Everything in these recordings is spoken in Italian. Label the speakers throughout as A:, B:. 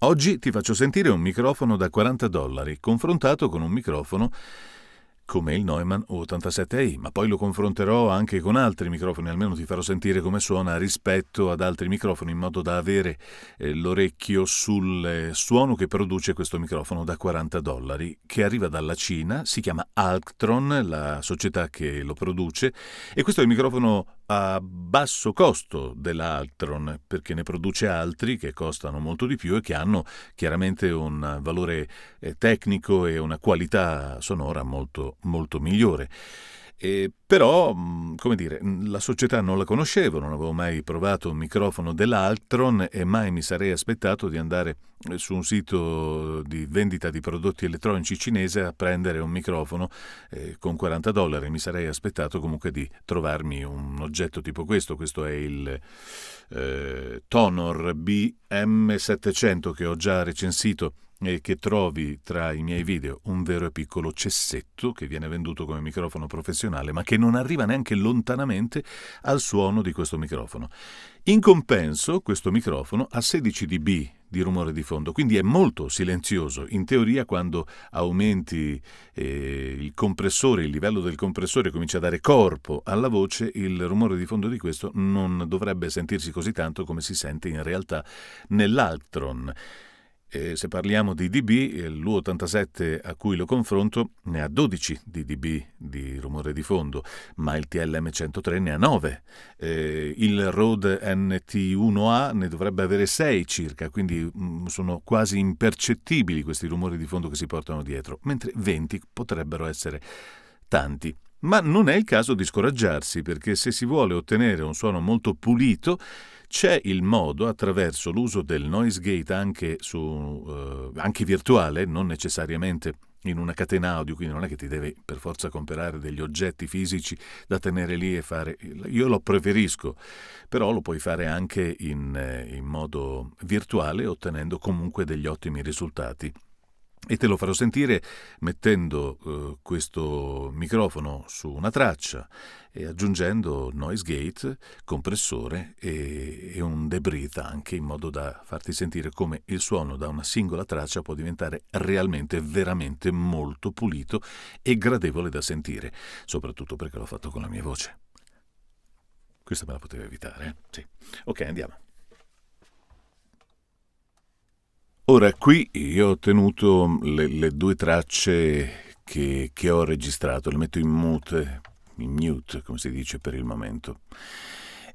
A: Oggi ti faccio sentire un microfono da $40, confrontato con un microfono come il Neumann U87i, ma poi lo confronterò anche con altri microfoni, almeno ti farò sentire come suona rispetto ad altri microfoni, in modo da avere l'orecchio sul suono che produce questo microfono da $40, che arriva dalla Cina, si chiama Alctron, la società che lo produce, e questo è il microfono a basso costo della Alctron, perché ne produce altri che costano molto di più e che hanno chiaramente un valore tecnico e una qualità sonora molto, molto migliore. Però, come dire, la società non la conoscevo, non avevo mai provato un microfono dell'Altron e mai mi sarei aspettato di andare su un sito di vendita di prodotti elettronici cinese a prendere un microfono con $40. Mi sarei aspettato comunque di trovarmi un oggetto tipo questo. Questo è il Tonor BM700 che ho già recensito e che trovi tra i miei video, un vero e piccolo cessetto che viene venduto come microfono professionale, ma che non arriva neanche lontanamente al suono di questo microfono. In compenso, questo microfono ha 16 dB di rumore di fondo, quindi è molto silenzioso. In teoria, quando aumenti il compressore, il livello del compressore comincia a dare corpo alla voce, il rumore di fondo di questo non dovrebbe sentirsi così tanto come si sente in realtà nell'Altron. Se parliamo di dB, l'U87 a cui lo confronto ne ha 12 di dB di rumore di fondo, ma il TLM103 ne ha 9. Il Rode NT1A ne dovrebbe avere 6 circa, quindi sono quasi impercettibili questi rumori di fondo che si portano dietro, mentre 20 potrebbero essere tanti. Ma non è il caso di scoraggiarsi, perché se si vuole ottenere un suono molto pulito, c'è il modo, attraverso l'uso del noise gate anche virtuale, non necessariamente in una catena audio, quindi non è che ti devi per forza comprare degli oggetti fisici da tenere lì e fare. Io lo preferisco, però lo puoi fare anche in modo virtuale, ottenendo comunque degli ottimi risultati. E te lo farò sentire mettendo questo microfono su una traccia e aggiungendo noise gate, compressore e un debreathe anche, in modo da farti sentire come il suono da una singola traccia può diventare realmente, veramente molto pulito e gradevole da sentire, soprattutto perché l'ho fatto con la mia voce. Questa me la potevo evitare, eh? Sì. Ok, andiamo. Ora, qui io ho tenuto le due tracce che ho registrato, le metto in mute, come si dice per il momento.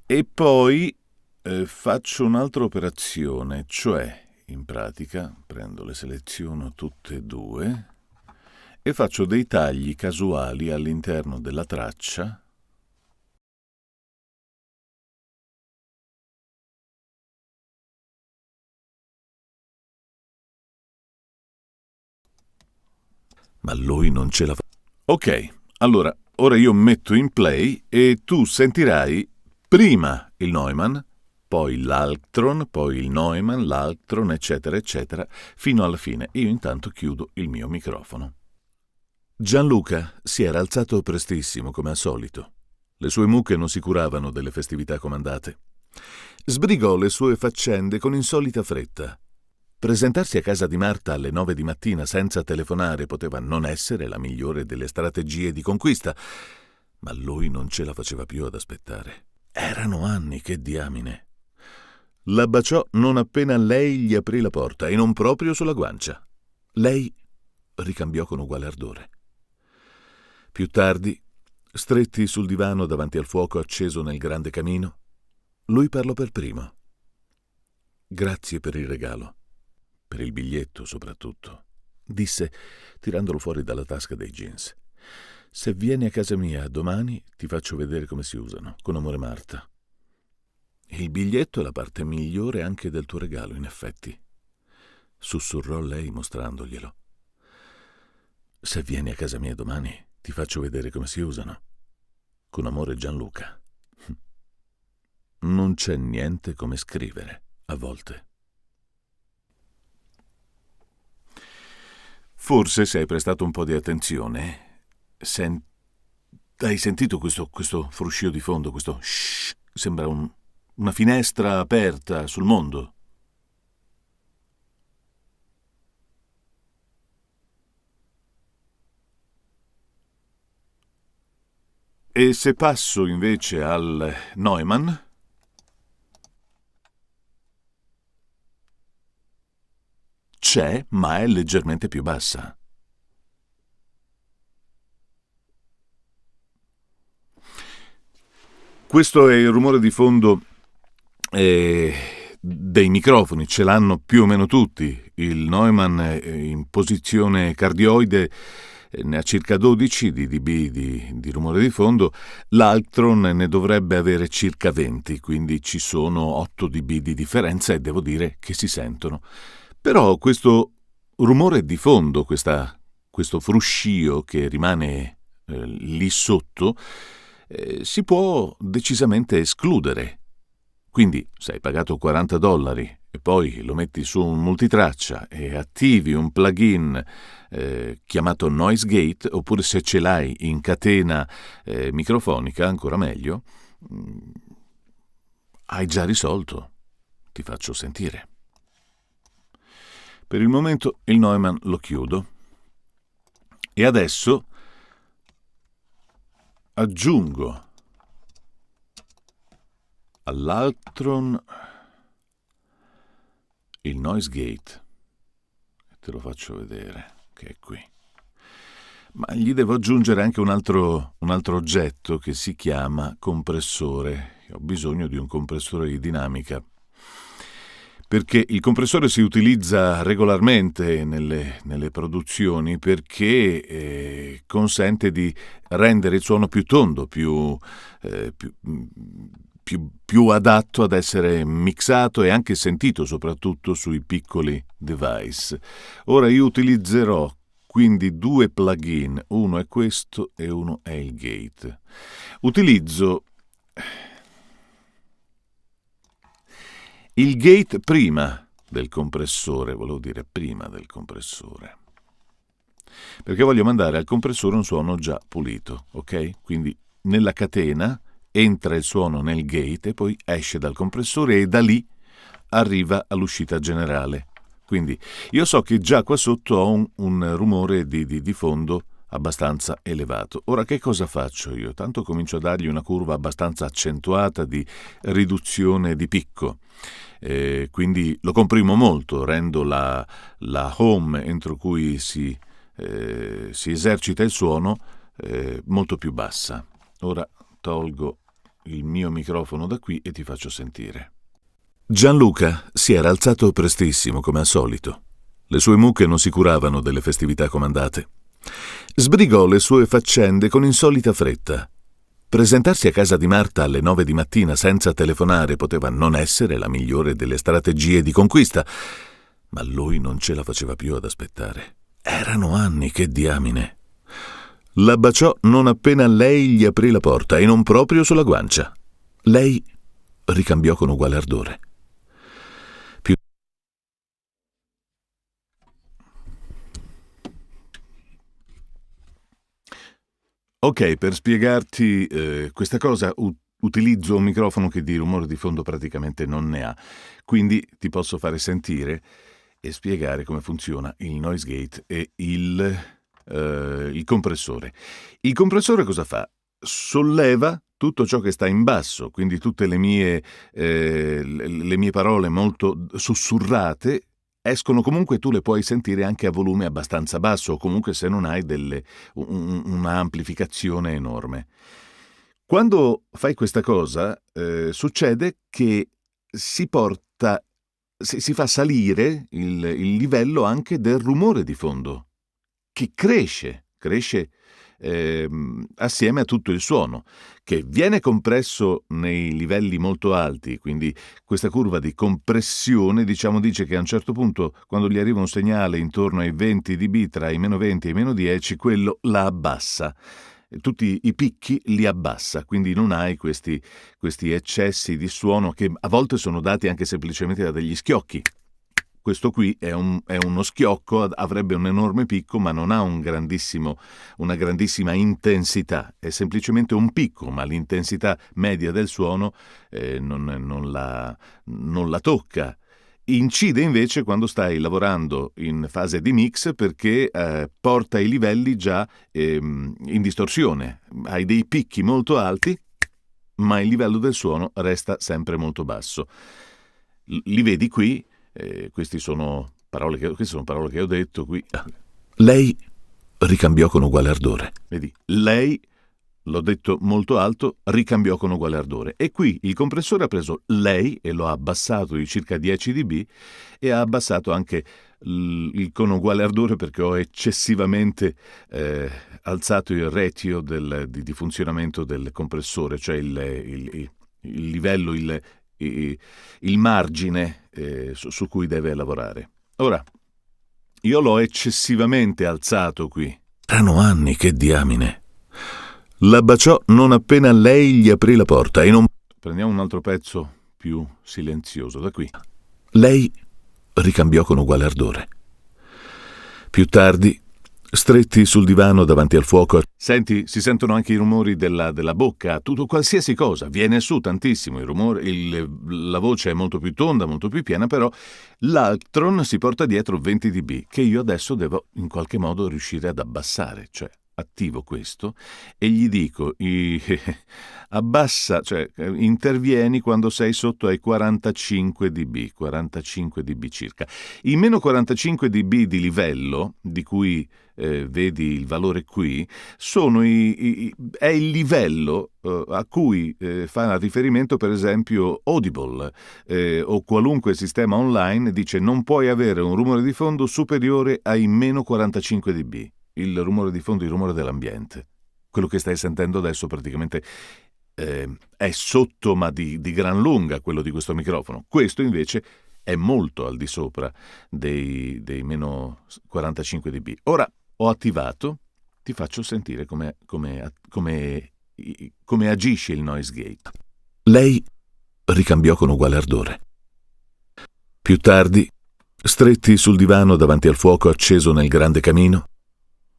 A: E poi faccio un'altra operazione, cioè, in pratica, le seleziono tutte e due e faccio dei tagli casuali all'interno della traccia. Ma lui non ce la fa. Ok, allora, ora io metto in play e tu sentirai prima il Neumann, poi l'Alctron, poi il Neumann, l'Alctron, eccetera, eccetera, fino alla fine. Io intanto chiudo il mio microfono. Gianluca si era alzato prestissimo, come al solito. Le sue mucche non si curavano delle festività comandate. Sbrigò le sue faccende con insolita fretta. Presentarsi a casa di Marta alle 9 di mattina senza telefonare poteva non essere la migliore delle strategie di conquista, ma lui non ce la faceva più ad aspettare. Erano anni, che diamine. La baciò non appena lei gli aprì la porta, e non proprio sulla guancia. Lei ricambiò con uguale ardore. Più tardi, stretti sul divano davanti al fuoco acceso nel grande camino, lui parlò per primo. Grazie per il regalo. Per il biglietto, soprattutto, disse, tirandolo fuori dalla tasca dei jeans. Se vieni a casa mia domani, ti faccio vedere come si usano. Con amore, Marta. Il biglietto è la parte migliore anche del tuo regalo, in effetti, sussurrò lei mostrandoglielo. Se vieni a casa mia domani, ti faccio vedere come si usano. Con amore, Gianluca. Non c'è niente come scrivere, a volte. Forse, se hai prestato un po' di attenzione, hai sentito questo fruscio di fondo, questo shh, sembra una finestra aperta sul mondo. E se passo invece al Neumann, c'è, ma è leggermente più bassa. Questo è il rumore di fondo dei microfoni, ce l'hanno più o meno tutti. Il Neumann in posizione cardioide ne ha circa 12 di dB di rumore di fondo, l'Altron ne dovrebbe avere circa 20, quindi ci sono 8 dB di differenza e devo dire che si sentono. Però questo rumore di fondo, questo fruscio che rimane lì sotto, si può decisamente escludere. Quindi se hai pagato $40 e poi lo metti su un multitraccia e attivi un plugin chiamato Noise Gate, oppure se ce l'hai in catena microfonica, ancora meglio, hai già risolto. Ti faccio sentire. Per il momento il Neumann lo chiudo e adesso aggiungo all'Altron il Noise Gate. Te lo faccio vedere, che è qui. Ma gli devo aggiungere anche un altro oggetto che si chiama compressore. Ho bisogno di un compressore di dinamica, perché il compressore si utilizza regolarmente nelle produzioni perché consente di rendere il suono più tondo, più adatto ad essere mixato e anche sentito, soprattutto sui piccoli device. Ora io utilizzerò quindi 2 plugin, uno è questo e uno è il gate. Utilizzo il gate prima del compressore, volevo dire prima del compressore, perché voglio mandare al compressore un suono già pulito, ok? Quindi nella catena entra il suono nel gate e poi esce dal compressore e da lì arriva all'uscita generale. Quindi io so che già qua sotto ho un rumore di fondo abbastanza elevato. Ora che cosa faccio io? Tanto comincio a dargli una curva abbastanza accentuata di riduzione di picco. Quindi lo comprimo molto, rendo la home entro cui si esercita il suono molto più bassa. Ora tolgo il mio microfono da qui e ti faccio sentire. Gianluca si era alzato prestissimo come al solito. Le sue mucche non si curavano delle festività comandate. Sbrigò le sue faccende con insolita fretta. Presentarsi a casa di Marta alle 9 di mattina senza telefonare poteva non essere la migliore delle strategie di conquista, ma lui non ce la faceva più ad aspettare. Erano anni, che diamine. La baciò non appena lei gli aprì la porta e non proprio sulla guancia. Lei ricambiò con uguale ardore. Ok, per spiegarti questa cosa utilizzo un microfono che di rumore di fondo praticamente non ne ha, quindi ti posso fare sentire e spiegare come funziona il noise gate e il compressore. Il compressore cosa fa? Solleva tutto ciò che sta in basso, quindi tutte le mie parole molto sussurrate escono comunque, tu le puoi sentire anche a volume abbastanza basso, o comunque se non hai una amplificazione enorme. Quando fai questa cosa succede che si fa salire il livello anche del rumore di fondo, che cresce assieme a tutto il suono, che viene compresso nei livelli molto alti, quindi questa curva di compressione dice che a un certo punto, quando gli arriva un segnale intorno ai 20 dB, tra i meno 20 e i meno 10, quello la abbassa. Tutti i picchi li abbassa, quindi non hai questi eccessi di suono che a volte sono dati anche semplicemente da degli schiocchi. Questo qui è uno schiocco, avrebbe un enorme picco, ma non ha una grandissima intensità. È semplicemente un picco, ma l'intensità media del suono non la tocca. incide invece quando stai lavorando in fase di mix perché porta i livelli già in distorsione. Hai dei picchi molto alti, ma il livello del suono resta sempre molto basso. Li vedi qui, queste sono parole che ho detto qui.
B: Lei ricambiò con uguale ardore.
A: Vedi, lei, l'ho detto molto alto, ricambiò con uguale ardore. E qui il compressore ha preso lei e lo ha abbassato di circa 10 dB e ha abbassato anche il con uguale ardore perché ho eccessivamente alzato il ratio di funzionamento del compressore, cioè il livello, il margine su cui deve lavorare. Ora, io l'ho eccessivamente alzato qui.
B: Erano anni, che diamine. La baciò non appena lei gli aprì la porta e non...
A: Prendiamo un altro pezzo più silenzioso da qui.
B: Lei ricambiò con uguale ardore. Più tardi, stretti sul divano davanti al fuoco...
A: Senti, si sentono anche i rumori della bocca, tutto, qualsiasi cosa, viene su tantissimo, la voce è molto più tonda, molto più piena, però l'Altron si porta dietro 20 dB, che io adesso devo in qualche modo riuscire ad abbassare, cioè attivo questo e gli dico abbassa, cioè intervieni quando sei sotto ai 45 dB circa. I meno 45 dB di livello, di cui vedi il valore qui, sono è il livello a cui fa riferimento per esempio Audible o qualunque sistema online, dice non puoi avere un rumore di fondo superiore ai meno 45 dB. Il rumore di fondo, il rumore dell'ambiente. Quello che stai sentendo adesso praticamente è sotto, ma di gran lunga, quello di questo microfono. Questo invece è molto al di sopra dei meno 45 dB. Ora ho attivato, ti faccio sentire come agisce il noise gate.
B: Lei ricambiò con uguale ardore. Più tardi, stretti sul divano davanti al fuoco acceso nel grande camino,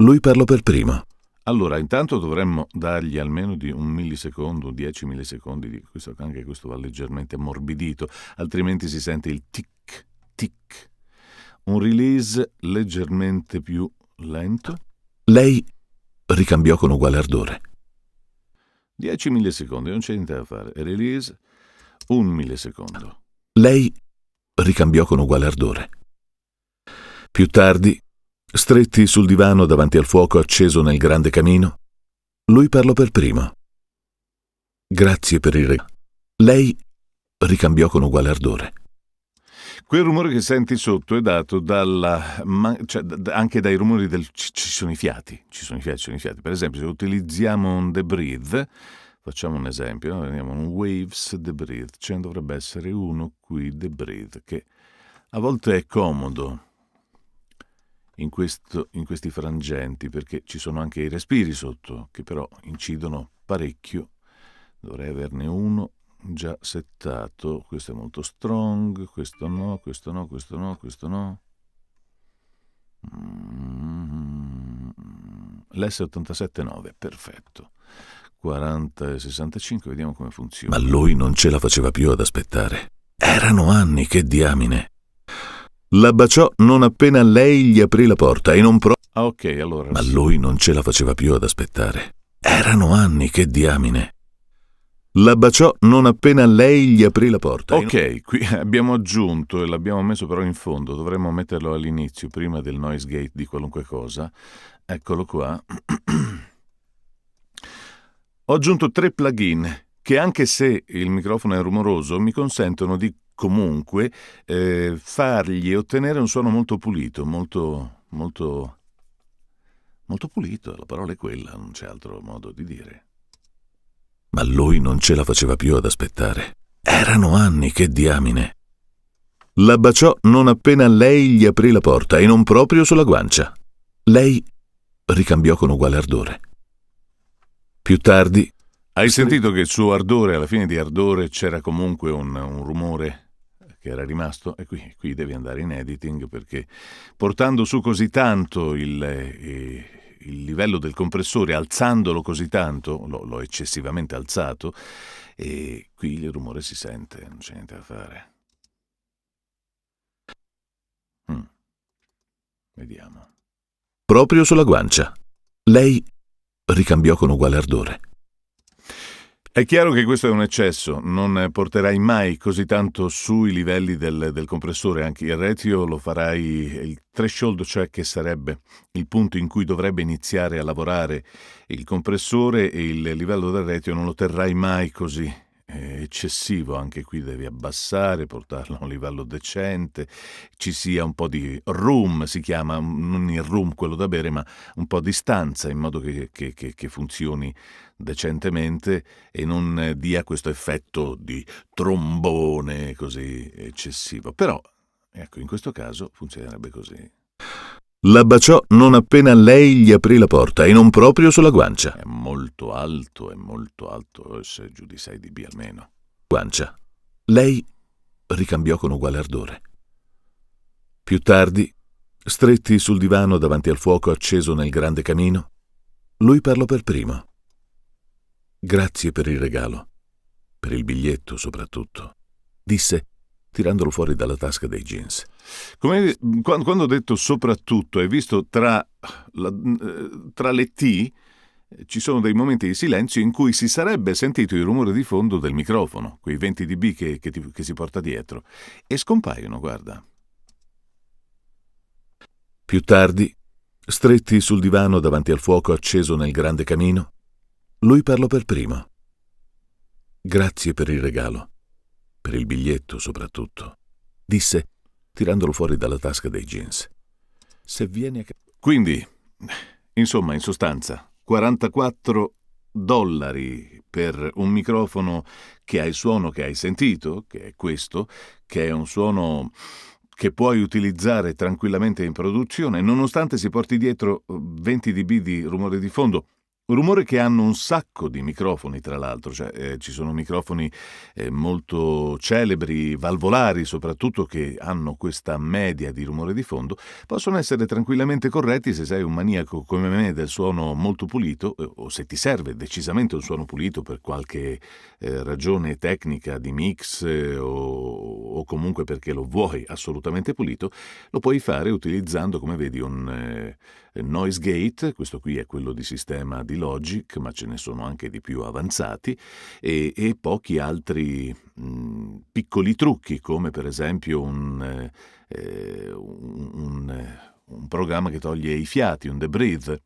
B: lui parlò per primo.
A: Allora, intanto dovremmo dargli almeno di 1 millisecondo, 10 millisecondi, anche questo va leggermente ammorbidito, altrimenti si sente il tic, tic. Un release leggermente più lento.
B: Lei ricambiò con uguale ardore.
A: 10 millisecondi, non c'è niente da fare. Release, 1 millisecondo.
B: Lei ricambiò con uguale ardore. Più tardi, stretti sul divano davanti al fuoco acceso nel grande camino, lui parlò per primo. Grazie per il regalo. Lei ricambiò con uguale ardore.
A: Quel rumore che senti sotto è dato anche dai rumori ci sono i fiati. Per esempio, se utilizziamo un The Breathe, facciamo un esempio, vediamo un Waves The Breathe, ce ne dovrebbe essere uno qui, The Breathe, che a volte è comodo in questi frangenti, perché ci sono anche i respiri sotto, che però incidono parecchio. Dovrei averne uno già settato. Questo è molto strong, questo no. L'S87.9, perfetto. 40 e 65, vediamo come funziona.
B: Ma lui non ce la faceva più ad aspettare. Erano anni, che diamine. La baciò non appena lei gli aprì la porta e non
A: ok, allora.
B: Ma lui non ce la faceva più ad aspettare. Erano anni, che diamine. La baciò non appena lei gli aprì la porta.
A: Ok, qui abbiamo aggiunto e l'abbiamo messo però in fondo, dovremmo metterlo all'inizio, prima del noise gate di qualunque cosa. Eccolo qua. Ho aggiunto 3 plugin che, anche se il microfono è rumoroso, mi consentono di comunque fargli ottenere un suono molto pulito, molto pulito, la parola è quella, non c'è altro modo di dire.
B: Ma lui non ce la faceva più ad aspettare. Erano anni, che diamine. La baciò non appena lei gli aprì la porta e non proprio sulla guancia. Lei ricambiò con uguale ardore. Più tardi...
A: Hai sentito che il suo ardore, alla fine di ardore c'era comunque un rumore che era rimasto? E qui devi andare in editing, perché portando su così tanto il livello del compressore, alzandolo così tanto, l'ho eccessivamente alzato, e qui il rumore si sente, non c'è niente da fare. vediamo.
B: Proprio sulla guancia. Lei ricambiò con uguale ardore.
A: È chiaro che questo è un eccesso, non porterai mai così tanto sui livelli del compressore, anche il retio lo farai, il threshold, cioè che sarebbe il punto in cui dovrebbe iniziare a lavorare il compressore, e il livello del retio non lo terrai mai così eccessivo, anche qui devi abbassare, portarlo a un livello decente, ci sia un po' di room, si chiama, non il room quello da bere, ma un po' di stanza, in modo che funzioni decentemente e non dia questo effetto di trombone così eccessivo. Però, ecco, in questo caso funzionerebbe così.
B: La baciò non appena lei gli aprì la porta, e non proprio sulla guancia.
A: È molto alto, se giù di 6 dB almeno.
B: Guancia. Lei ricambiò con uguale ardore. Più tardi, stretti sul divano davanti al fuoco acceso nel grande camino, lui parlò per primo. Grazie per il regalo, per il biglietto soprattutto, disse, tirandolo fuori dalla tasca dei jeans.
A: Come quando ho detto soprattutto, hai visto tra le T ci sono dei momenti di silenzio in cui si sarebbe sentito il rumore di fondo del microfono, quei 20 dB che si porta dietro, e scompaiono, guarda.
B: Più tardi, stretti sul divano davanti al fuoco acceso nel grande camino, lui parlò per primo. Grazie per il regalo, per il biglietto soprattutto, disse, tirandolo fuori dalla tasca dei jeans.
A: Se vieni a... Quindi, insomma, in sostanza, $44 per un microfono che ha il suono che hai sentito, che è questo, che è un suono che puoi utilizzare tranquillamente in produzione, nonostante si porti dietro 20 dB di rumore di fondo. Rumore che hanno un sacco di microfoni, tra l'altro, cioè ci sono microfoni molto celebri, valvolari soprattutto, che hanno questa media di rumore di fondo, possono essere tranquillamente corretti se sei un maniaco come me del suono molto pulito, o se ti serve decisamente un suono pulito per qualche ragione tecnica di mix, o comunque perché lo vuoi assolutamente pulito. Lo puoi fare utilizzando, come vedi, un noise gate. Questo qui è quello di sistema di Logic, ma ce ne sono anche di più avanzati, e pochi altri piccoli trucchi, come per esempio un programma che toglie i fiati, un debreathe,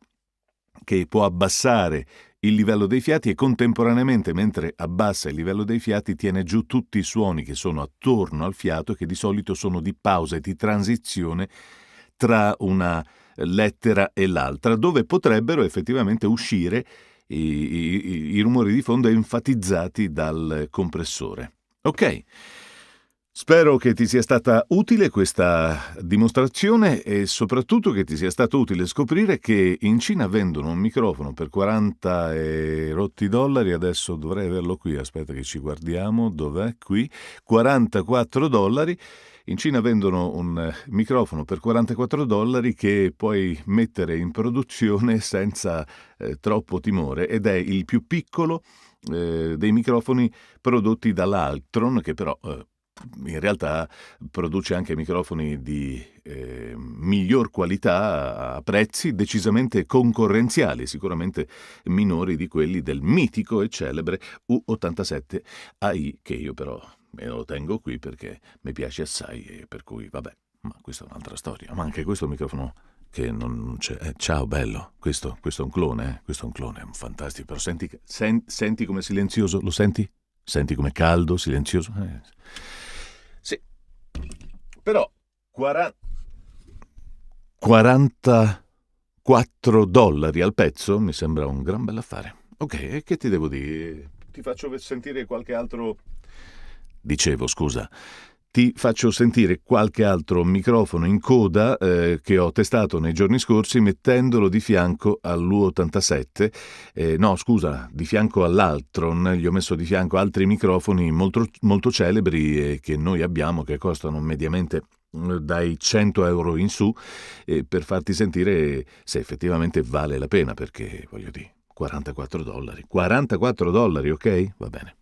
A: che può abbassare il livello dei fiati e contemporaneamente, mentre abbassa il livello dei fiati, tiene giù tutti i suoni che sono attorno al fiato, che di solito sono di pausa e di transizione tra una lettera e l'altra, dove potrebbero effettivamente uscire i rumori di fondo enfatizzati dal compressore. Ok, spero che ti sia stata utile questa dimostrazione, e soprattutto che ti sia stato utile scoprire che in Cina vendono un microfono per 40 e rotti dollari. Adesso dovrei averlo qui, aspetta che ci guardiamo, dov'è? Qui, $44. In Cina vendono un microfono per $44 che puoi mettere in produzione senza troppo timore, ed è il più piccolo dei microfoni prodotti dalla Altron, che però in realtà produce anche microfoni di miglior qualità a prezzi decisamente concorrenziali, sicuramente minori di quelli del mitico e celebre U87 AI, che io però me lo tengo qui perché mi piace assai, e per cui vabbè, ma questa è un'altra storia. Ma anche questo microfono che non c'è. Ciao bello, questo è un clone, questo è un clone, è un fantastico, però senti come silenzioso, lo senti? Senti come caldo, silenzioso? Sì, però $44 al pezzo mi sembra un gran bell'affare. Ok, e che ti devo dire? Ti faccio sentire qualche altro... Dicevo, scusa, ti faccio sentire qualche altro microfono in coda che ho testato nei giorni scorsi, mettendolo di fianco all'U87. No, scusa, di fianco all'Altron. Gli ho messo di fianco altri microfoni molto, molto celebri che noi abbiamo, che costano mediamente dai €100 in su, per farti sentire se effettivamente vale la pena, perché voglio dire, $44, ok? Va bene.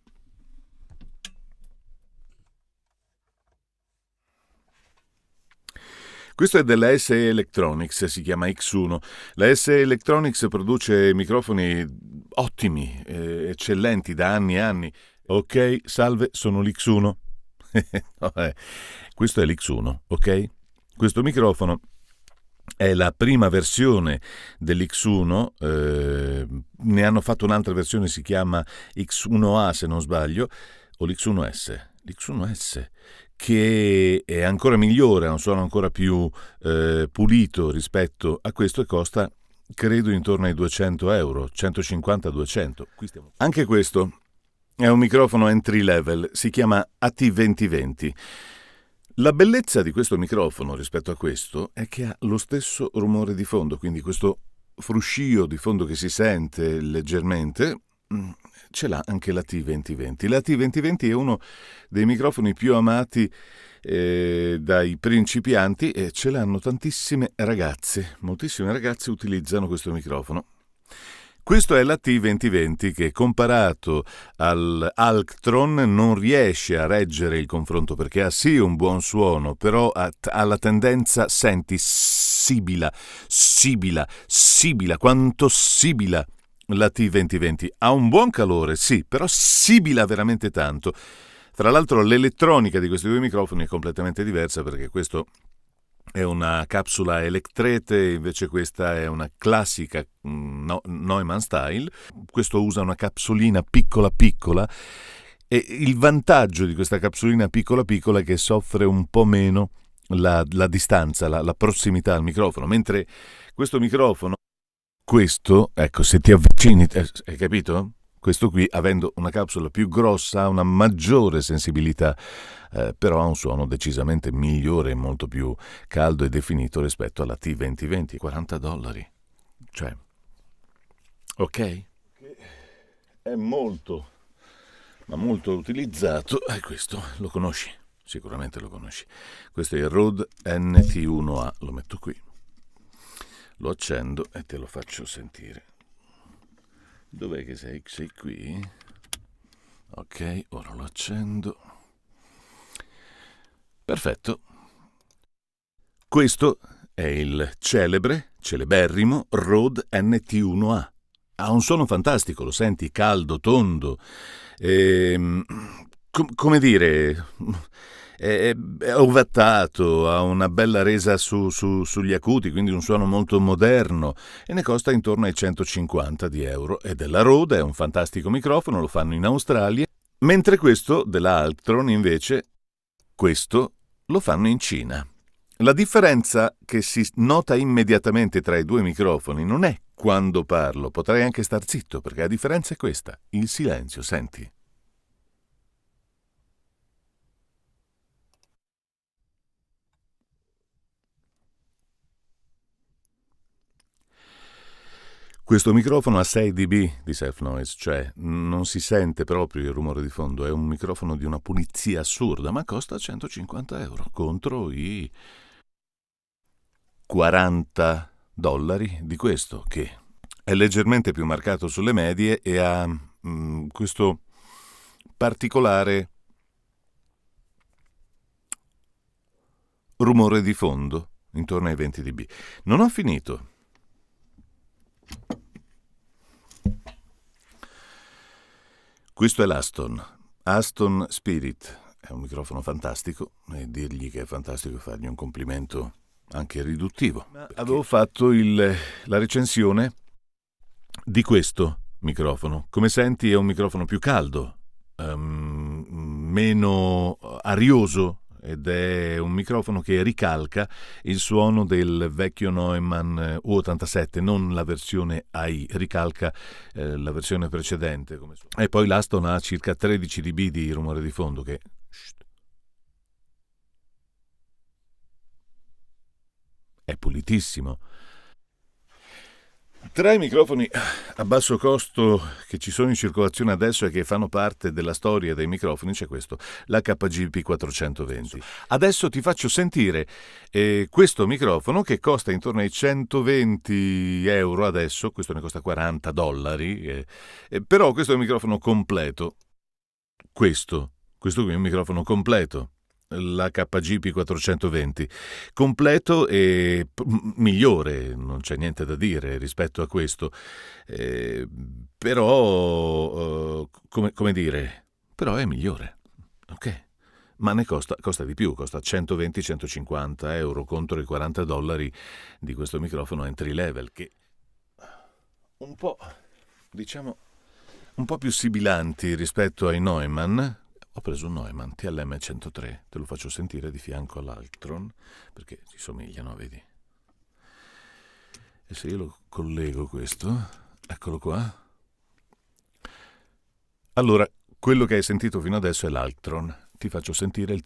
A: Questo è della SE Electronics, si chiama X1. La SE Electronics produce microfoni ottimi, eccellenti da anni e anni. Ok, salve, sono l'X1. Questo è l'X1, ok? Questo microfono è la prima versione dell'X1, ne hanno fatto un'altra versione, si chiama X1A se non sbaglio, o l'X1S. L'X1S, che è ancora migliore, ha un suono ancora più pulito rispetto a questo e costa, credo, intorno ai 200 euro, 150-200. Anche questo è un microfono entry level, si chiama AT2020. La bellezza di questo microfono rispetto a questo è che ha lo stesso rumore di fondo, quindi questo fruscio di fondo che si sente leggermente ce l'ha anche la T2020. La T2020 è uno dei microfoni più amati dai principianti e ce l'hanno tantissime ragazze. Moltissime ragazze utilizzano questo microfono. Questo è la T2020 che, comparato all'Alctron, non riesce a reggere il confronto perché ha sì un buon suono, però ha la tendenza, senti, sibila, quanto sibila la T2020. Ha un buon calore, sì, però sibila veramente tanto. Tra l'altro l'elettronica di questi due microfoni è completamente diversa perché questo è una capsula elettrete, invece questa è una classica Neumann style. Questo usa una capsulina piccola piccola e il vantaggio di questa capsulina piccola piccola è che soffre un po' meno la distanza, la prossimità al microfono, mentre questo microfono, ecco, se ti avvicini, hai capito? Questo qui, avendo una capsula più grossa, ha una maggiore sensibilità, però ha un suono decisamente migliore e molto più caldo e definito rispetto alla T2020, $40. Cioè, ok? È molto, ma molto utilizzato. Questo lo conosci? Sicuramente lo conosci. Questo è il Rode NT1A, lo metto qui. Lo accendo e te lo faccio sentire. Dov'è che sei? Sei qui? Ok, ora lo accendo. Perfetto. Questo è il celeberrimo Rode NT1A. Ha un suono fantastico, lo senti caldo, tondo. Come dire, è ovattato, ha una bella resa sugli acuti, quindi un suono molto moderno e ne costa intorno ai 150 euro. E della Rode, è un fantastico microfono, lo fanno in Australia, mentre questo della Altron invece, questo lo fanno in Cina. La differenza che si nota immediatamente tra i due microfoni non è quando parlo, potrei anche star zitto, perché la differenza è questa, il silenzio, senti? Questo microfono ha 6 dB di self-noise, cioè non si sente proprio il rumore di fondo, è un microfono di una pulizia assurda, ma costa 150 euro contro i $40 di questo, che è leggermente più marcato sulle medie e ha questo particolare rumore di fondo intorno ai 20 dB. Non ho finito. Questo è l'Aston Spirit, è un microfono fantastico e dirgli che è fantastico è fargli un complimento anche riduttivo. Avevo fatto la recensione di questo microfono. Come senti è un microfono più caldo, meno arioso, ed è un microfono che ricalca il suono del vecchio Neumann U87, non la versione AI, ricalca la versione precedente. E poi l'Aston ha circa 13 dB di rumore di fondo che è pulitissimo. Tra i microfoni a basso costo che ci sono in circolazione adesso e che fanno parte della storia dei microfoni c'è questo, l'HGP 420. Adesso ti faccio sentire questo microfono che costa intorno ai 120 euro adesso, questo ne costa $40, però questo è un microfono completo. Questo qui è un microfono completo. l'HGP 420, completo e migliore, non c'è niente da dire rispetto a questo, però, come dire, però è migliore, ok? Ma ne costa di più, costa 120-150 euro contro i $40 di questo microfono entry level, che un po', diciamo, un po' più sibilanti rispetto ai Neumann. Ho preso un Neumann TLM103, te lo faccio sentire di fianco all'Altron, perché si somigliano, vedi? E se io lo collego questo, eccolo qua. Allora, quello che hai sentito fino adesso è l'Altron, ti faccio sentire il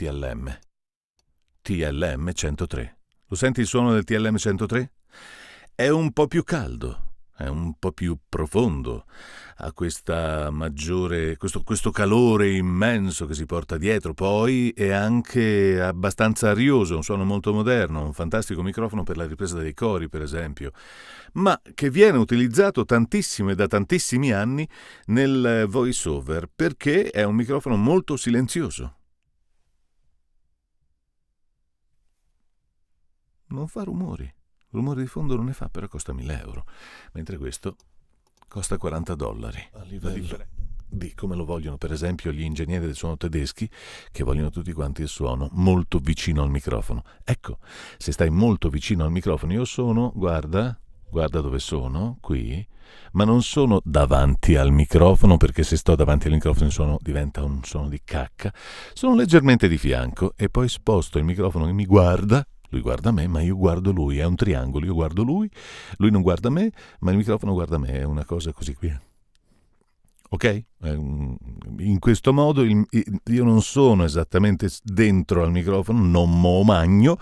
A: TLM103. Lo senti il suono del TLM103? È un po' più caldo, è un po' più profondo, ha questa maggiore, questo calore immenso che si porta dietro, poi è anche abbastanza arioso, un suono molto moderno, un fantastico microfono per la ripresa dei cori, per esempio, ma che viene utilizzato tantissimo e da tantissimi anni nel voice over, perché è un microfono molto silenzioso. Non fa rumori. Rumore di fondo non ne fa, però costa 1.000 euro, mentre questo costa $40. A livello di come lo vogliono, per esempio, gli ingegneri del suono tedeschi, che vogliono tutti quanti il suono molto vicino al microfono. Ecco, se stai molto vicino al microfono, io sono, guarda dove sono, qui, ma non sono davanti al microfono, perché se sto davanti al microfono il suono diventa un suono di cacca. Sono leggermente di fianco e poi sposto il microfono che mi guarda. Lui guarda me, ma io guardo lui, è un triangolo, io guardo lui non guarda me, ma il microfono guarda me, è una cosa così qui. Ok? In questo modo io non sono esattamente dentro al microfono, non mo magno,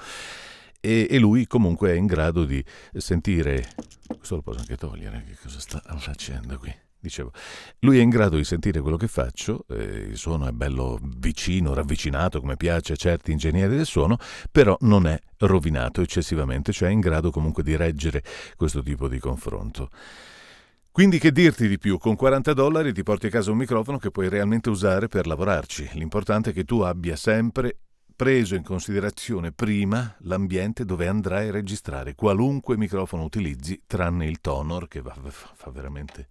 A: e lui comunque è in grado di sentire. Questo lo posso anche togliere, che cosa sta facendo qui? Dicevo, lui è in grado di sentire quello che faccio, il suono è bello vicino, ravvicinato, come piace a certi ingegneri del suono, però non è rovinato eccessivamente, cioè è in grado comunque di reggere questo tipo di confronto. Quindi che dirti di più? Con $40 ti porti a casa un microfono che puoi realmente usare per lavorarci. L'importante è che tu abbia sempre preso in considerazione prima l'ambiente dove andrai a registrare, qualunque microfono utilizzi, tranne il Tonor, che fa veramente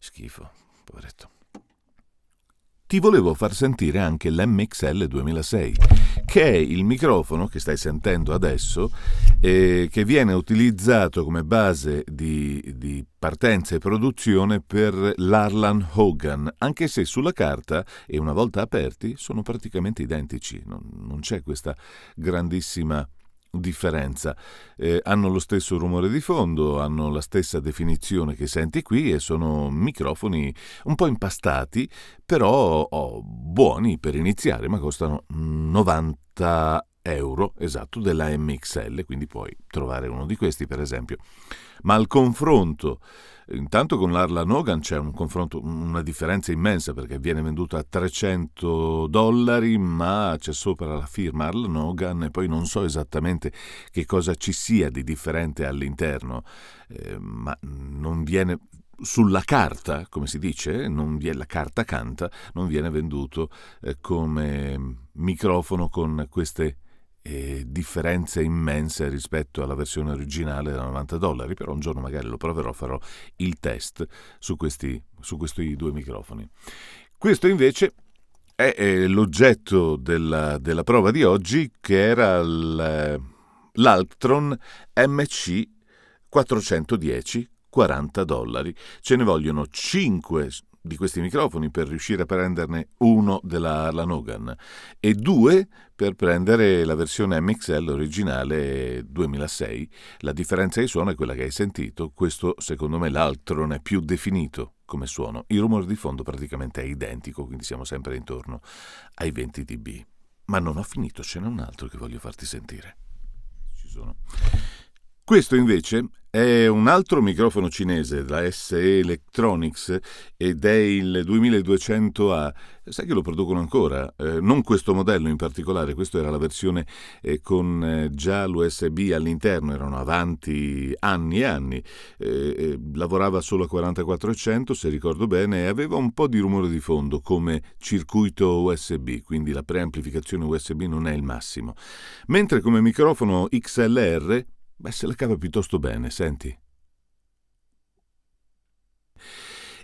A: schifo, poveretto. Ti volevo far sentire anche l'MXL 2006, che è il microfono che stai sentendo adesso, che viene utilizzato come base di partenza e produzione per l'Arlan Hogan, anche se sulla carta, e una volta aperti, sono praticamente identici, non c'è questa grandissima differenza. Hanno lo stesso rumore di fondo, hanno la stessa definizione che senti qui e sono microfoni un po' impastati, però buoni per iniziare, ma costano 90 euro, esatto, della MXL, quindi puoi trovare uno di questi, per esempio. Ma al confronto, intanto con l'Arlan Hogan c'è un confronto, una differenza immensa, perché viene venduto a $300, ma c'è sopra la firma Arlan Hogan e poi non so esattamente che cosa ci sia di differente all'interno, ma non viene sulla carta, come si dice, la carta canta, non viene venduto come microfono con queste differenze immense rispetto alla versione originale da $90, però un giorno magari lo proverò, farò il test su questi due microfoni. Questo invece è l'oggetto della prova di oggi, che era l'Altron MC 410, $40. Ce ne vogliono 5 di questi microfoni per riuscire a prenderne uno della Arlan Hogan e 2 per prendere la versione MXL originale 2006. La differenza di suono è quella che hai sentito. Questo, secondo me, l'Altron è più definito come suono. Il rumore di fondo praticamente è identico, quindi siamo sempre intorno ai 20 dB. Ma non ho finito, ce n'è un altro che voglio farti sentire. Ci sono. Questo invece È un altro microfono cinese, la SE Electronics, ed è il 2200A. Sai che lo producono ancora? Non questo modello in particolare, questa era la versione con già l'USB all'interno, erano avanti anni e anni. Lavorava solo a 4400, se ricordo bene, e aveva un po' di rumore di fondo come circuito USB, quindi la preamplificazione USB non è il massimo. Mentre come microfono XLR, se la cava piuttosto bene, senti.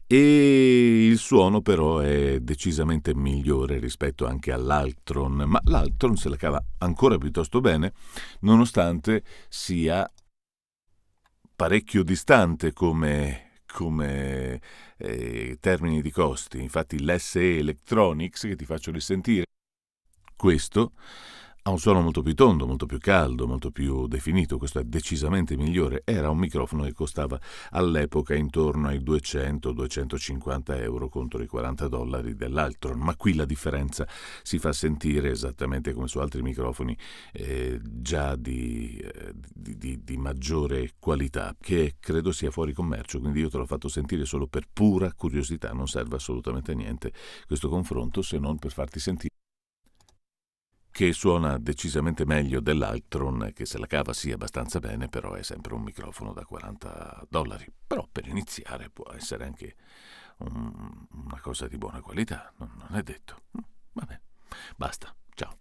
A: E il suono però è decisamente migliore rispetto anche all'Altron, ma l'Altron se la cava ancora piuttosto bene, nonostante sia parecchio distante come termini di costi. Infatti l'SE Electronics, che ti faccio risentire, questo ha un suono molto più tondo, molto più caldo, molto più definito. Questo è decisamente migliore. Era un microfono che costava all'epoca intorno ai 200-250 euro contro i $40 dell'Altron, ma qui la differenza si fa sentire esattamente come su altri microfoni già di maggiore qualità, che credo sia fuori commercio, quindi io te l'ho fatto sentire solo per pura curiosità, non serve assolutamente a niente questo confronto se non per farti sentire che suona decisamente meglio dell'Altron, che se la cava sì abbastanza bene, però è sempre un microfono da $40. Però per iniziare può essere anche una cosa di buona qualità, non è detto. Vabbè, basta, ciao.